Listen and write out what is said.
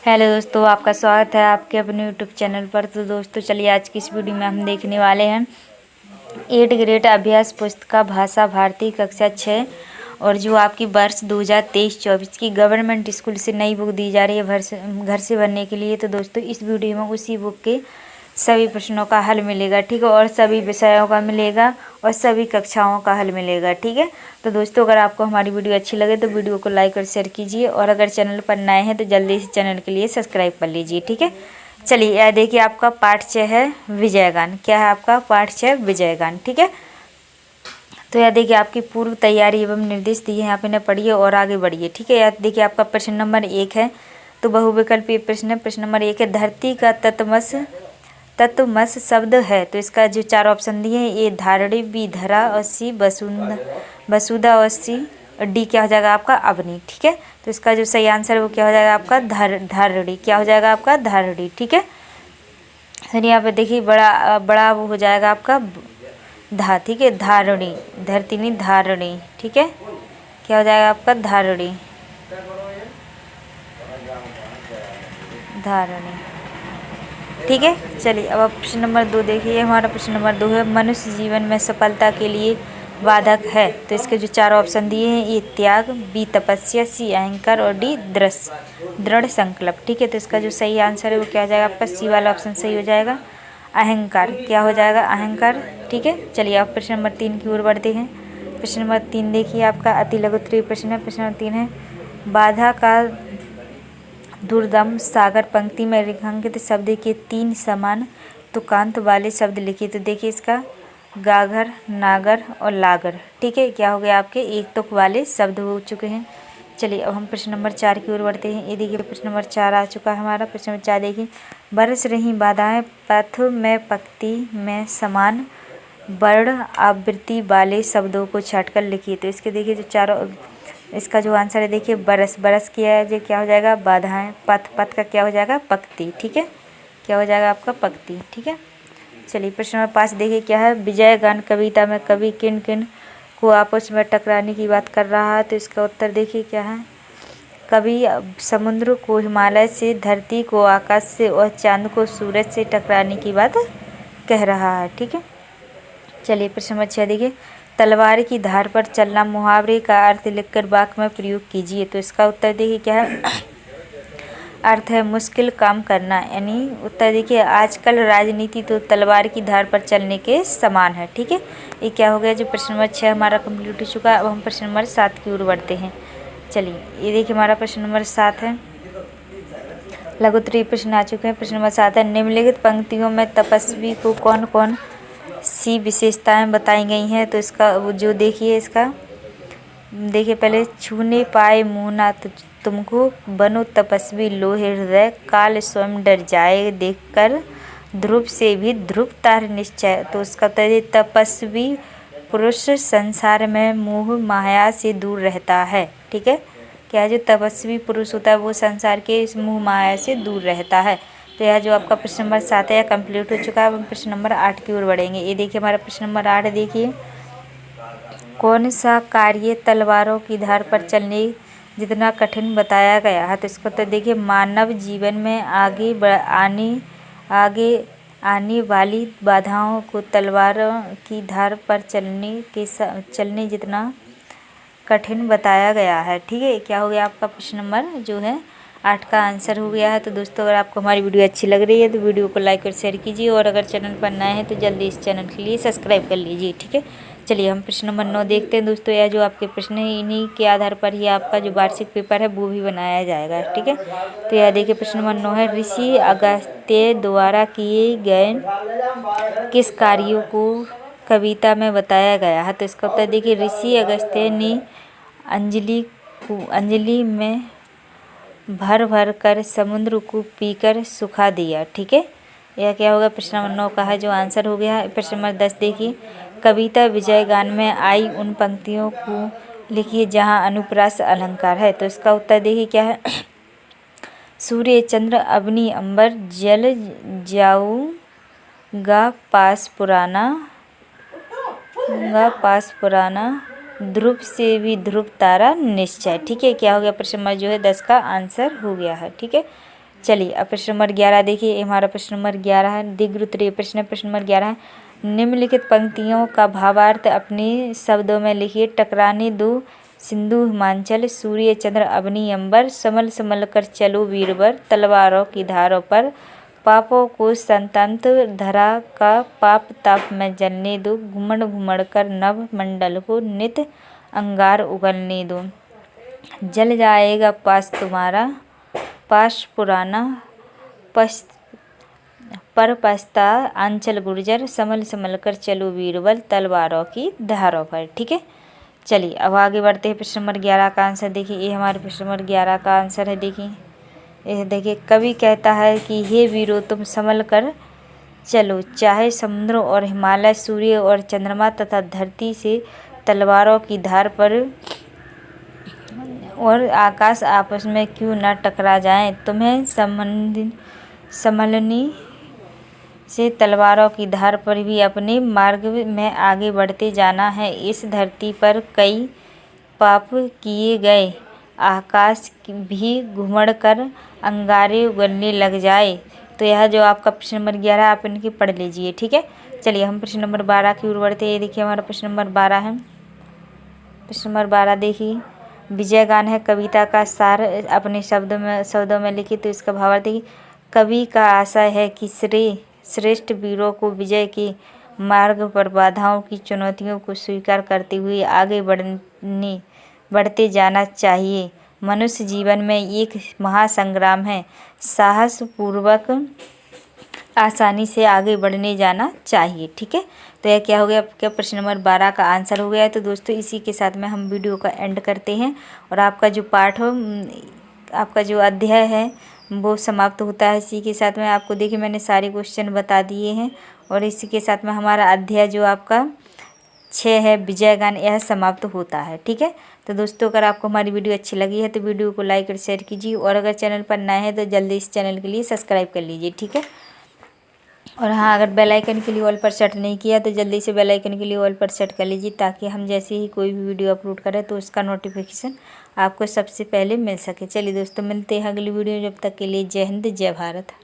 Hello दोस्तों, आपका स्वागत है आपके अपने यूट्यूब चैनल पर। तो दोस्तों चलिए आज की इस वीडियो में हम देखने वाले हैं 8 ग्रेड अभ्यास पुस्तिका भाषा भारती कक्षा 6 और जो आपकी वर्ष 2023-24 की गवर्नमेंट स्कूल से नई बुक दी जा रही है घर से भरने के लिए। तो दोस्तों इस वीडियो में उसी बुक के सभी प्रश्नों का हल मिलेगा, ठीक है, और सभी विषयों का मिलेगा और सभी कक्षाओं का हल मिलेगा, ठीक है। तो दोस्तों अगर आपको हमारी वीडियो अच्छी लगे तो वीडियो को लाइक और शेयर कीजिए, और अगर चैनल पर नए हैं तो जल्दी से चैनल के लिए सब्सक्राइब कर लीजिए, ठीक है। चलिए यह देखिए आपका पाठ 6 है विजयगान। क्या है आपका पाठ 6 विजयगान, ठीक है। तो यह देखिए आपकी पूर्व तैयारी एवं निर्देश दिए हैं, आप इन्हें पढ़िए और आगे बढ़िए, ठीक है। यह देखिए आपका प्रश्न नंबर 1 है, तो बहुविकल्पीय प्रश्न है। प्रश्न नंबर 1 है, धरती का तत्वमस शब्द है। तो इसका जो 4 ऑप्शन दिए हैं, ए धारणी, बी धरा, और सी वसुधा, और सी डी क्या हो जाएगा आपका अवनी, ठीक है। तो इसका जो सही आंसर है वो क्या हो जाएगा आपका धारणी, क्या हो जाएगा आपका धारणी, ठीक है। फिर यहाँ पे देखिए बड़ा वो हो जाएगा आपका ठीक है, धारणी, धरती नहीं धारणी, ठीक है। क्या हो जाएगा आपका धारणी, ठीक है। चलिए अब प्रश्न नंबर 2 देखिए। हमारा प्रश्न नंबर 2 है, मनुष्य जीवन में सफलता के लिए बाधक है। तो इसके जो 4 ऑप्शन दिए हैं, ए त्याग, बी तपस्या, सी अहंकार, और डी दृढ़ संकल्प, ठीक है। तो इसका जो सही आंसर है वो क्या हो जाएगा आपका सी वाला ऑप्शन सही हो जाएगा, अहंकार, क्या हो जाएगा अहंकार, ठीक है। चलिए आप प्रश्न नंबर 3 की ओर बढ़ते हैं। प्रश्न नंबर 3 देखिए आपका अति लघु उत्तरीय प्रश्न है। प्रश्न नंबर 3 है, बाधा का दुर्दम सागर पंक्ति में रेखांकित शब्द के 3 समान तुकांत वाले शब्द लिखिए। तो देखिए इसका गागर, नागर और लागर, ठीक है। क्या हो गया आपके एक तुक वाले शब्द हो चुके हैं। चलिए अब हम प्रश्न नंबर 4 की ओर बढ़ते हैं। ये देखिए प्रश्न नंबर 4 आ चुका है हमारा। प्रश्न नंबर 4 देखिए, बरस रही बाधाएं पथ में पंक्ति में समान वर्ण आवृत्ति वाले शब्दों को छाटकर लिखिए। तो इसके देखिए जो 4 इसका जो आंसर है देखिए बरस किया है, जो क्या हो जाएगा बाधाएं, पथ का क्या हो जाएगा पंक्ति, ठीक है। क्या हो जाएगा आपका पंक्ति, ठीक है। चलिए प्रश्न नंबर 5 देखिए क्या है, विजय गान कविता में कवि किन किन को आपस में टकराने की बात कर रहा है। तो इसका उत्तर देखिए क्या है, कवि समुद्र को हिमालय से, धरती को आकाश से और चांद को सूरज से टकराने की बात कह रहा है, ठीक है। चलिए प्रश्न नंबर 6 देखिए, तलवार की धार पर चलना मुहावरे का अर्थ लिखकर वाक्य में प्रयोग कीजिए। तो इसका उत्तर देखिए क्या है, अर्थ है मुश्किल काम करना, यानी उत्तर देखिए आजकल राजनीति तो तलवार की धार पर चलने के समान है, ठीक है। ये क्या हो गया, जो प्रश्न नंबर 6 हमारा कंप्लीट हो चुका है। अब हम प्रश्न नंबर 7 की ओर बढ़ते हैं। चलिए ये देखिए हमारा प्रश्न नंबर 7 है, लघु उत्तरीय प्रश्न आ चुके हैं। प्रश्न नंबर 7 है, निम्नलिखित पंक्तियों में तपस्वी को कौन कौन सी विशेषताएं बताई गई हैं। तो इसका जो देखिए इसका देखिए पहले, छूने पाए मुँह ना तुमको, बनो तपस्वी लोहे हृदय, काल स्वयं डर जाए देखकर, ध्रुव से भी ध्रुव तार निश्चय। तो उसका उत्तर तपस्वी पुरुष संसार में मोह माया से दूर रहता है, ठीक है। क्या जो तपस्वी पुरुष होता है वो संसार के इस मोह माया से दूर रहता है। तो यह जो आपका प्रश्न नंबर 7 है कंप्लीट हो चुका है। अब हम प्रश्न नंबर 8 की ओर बढ़ेंगे। ये देखिए हमारा प्रश्न नंबर 8 देखिए, कौन सा कार्य तलवारों की धार पर चलने जितना कठिन बताया गया है। तो इसको तो देखिए, मानव जीवन में आगे आने वाली बाधाओं को तलवारों की धार पर चलने जितना कठिन बताया गया है, ठीक है। क्या हो गया आपका प्रश्न नंबर जो है 8 का आंसर हो गया है। तो दोस्तों अगर आपको हमारी वीडियो अच्छी लग रही है तो वीडियो को लाइक और शेयर कीजिए, और अगर चैनल पर नए हैं तो जल्दी इस चैनल के लिए सब्सक्राइब कर लीजिए, ठीक है। चलिए हम प्रश्न नंबर 9 देखते हैं। दोस्तों यह जो आपके प्रश्न है इन्हीं के आधार पर ही आपका जो वार्षिक पेपर है वो भी बनाया जाएगा, ठीक है। तो यह देखिए प्रश्न नंबर 9 है, ऋषि अगस्त्य द्वारा किए गए किस कार्यों को कविता में बताया गया है। तो इसका उत्तर देखिए, ऋषि अगस्त्य ने अंजलि में भर भर कर समुद्र को पीकर सुखा दिया, ठीक है। यह क्या होगा प्रश्न नंबर 9 का है जो आंसर हो गया है। प्रश्न नंबर 10 देखिए, कविता विजय गान में आई उन पंक्तियों को लिखिए जहां अनुप्रास अलंकार है। तो इसका उत्तर देखिए क्या है, सूर्य चंद्र अग्नि अंबर जल जाऊंगा पास पुराना, ध्रुव से भी ध्रुव तारा निश्चय, ठीक है। क्या हो गया प्रश्न नंबर जो है 10 का आंसर हो गया है, ठीक है। चलिए अब प्रश्न नंबर 11 देखिए, ये हमारा प्रश्न नंबर 11 है। दीर्घ उत्तरीय प्रश्न, प्रश्न नंबर 11 है। निम्नलिखित पंक्तियों का भावार्थ अपने शब्दों में लिखिए। टकराने दो सिंधु हिमाचल, सूर्य चंद्र अग्नि अंबर, समल समल कर चलो वीरवर, तलवारों की धारों पर, पापों को संतंत्र धरा का पाप ताप में जलने दो, घुमड़ घुमड़ कर नभ मंडल को नित अंगार उगलने दो। जल जाएगा पास तुम्हारा पास पुराना, पर पछता आंचल गुर्जर, समल समल कर चलो वीरबल, तलवारों की धारों पर। ठीक है, चलिए अब आगे बढ़ते हैं। प्रश्न नंबर 11 का आंसर देखिए, ये हमारे प्रश्न नंबर 11 का आंसर है। देखिए ये देखिए, कवि कहता है कि हे वीरों तुम संभल कर चलो, चाहे समुद्रों और हिमालय, सूर्य और चंद्रमा तथा धरती से तलवारों की धार पर और आकाश आपस में क्यों न टकरा जाएं, तुम्हें संभलनी से तलवारों की धार पर भी अपने मार्ग में आगे बढ़ते जाना है। इस धरती पर कई पाप किए गए, आकाश भी घुमड़ कर अंगारे उगलने लग जाए। तो यह जो आपका प्रश्न नंबर 11 आप इनकी पढ़ लीजिए। ठीक है, चलिए हम प्रश्न नंबर 12 की ओर बढ़ते हैं। ये देखिए हमारा प्रश्न नंबर 12 है। प्रश्न नंबर 12 देखिए, विजय गान है कविता का सार अपने शब्दों में लिखिए। तो इसका भावार्थ देखिए, कवि का आशय है कि श्रेष्ठ वीरों को विजय के मार्ग पर बाधाओं की चुनौतियों को स्वीकार करते हुए आगे बढ़ते जाना चाहिए। मनुष्य जीवन में एक महासंग्राम है, साहस पूर्वक आसानी से आगे बढ़ने जाना चाहिए। ठीक है, तो यह क्या हो गया, आपका प्रश्न नंबर 12 का आंसर हो गया है। तो दोस्तों इसी के साथ में हम वीडियो का एंड करते हैं और आपका जो पाठ हो, आपका जो अध्याय है वो समाप्त होता है। इसी के साथ में आपको देखिए मैंने सारे क्वेश्चन बता दिए हैं और इसी के साथ में हमारा अध्याय जो आपका 6 है विजय गान, यह समाप्त होता है। ठीक है, तो दोस्तों अगर आपको हमारी वीडियो अच्छी लगी है तो वीडियो को लाइक और शेयर कीजिए और अगर चैनल पर नए हैं तो जल्दी इस चैनल के लिए सब्सक्राइब कर लीजिए। ठीक है, और हाँ अगर बेल आइकन के लिए ऑल पर सेट नहीं किया तो जल्दी से बेल आइकन के लिए ऑल पर सेट कर लीजिए, ताकि हम जैसे ही कोई भी वीडियो अपलोड करें तो उसका नोटिफिकेशन आपको सबसे पहले मिल सके। चलिए दोस्तों मिलते हैं अगली वीडियो, जब तक के लिए जय हिंद जय भारत।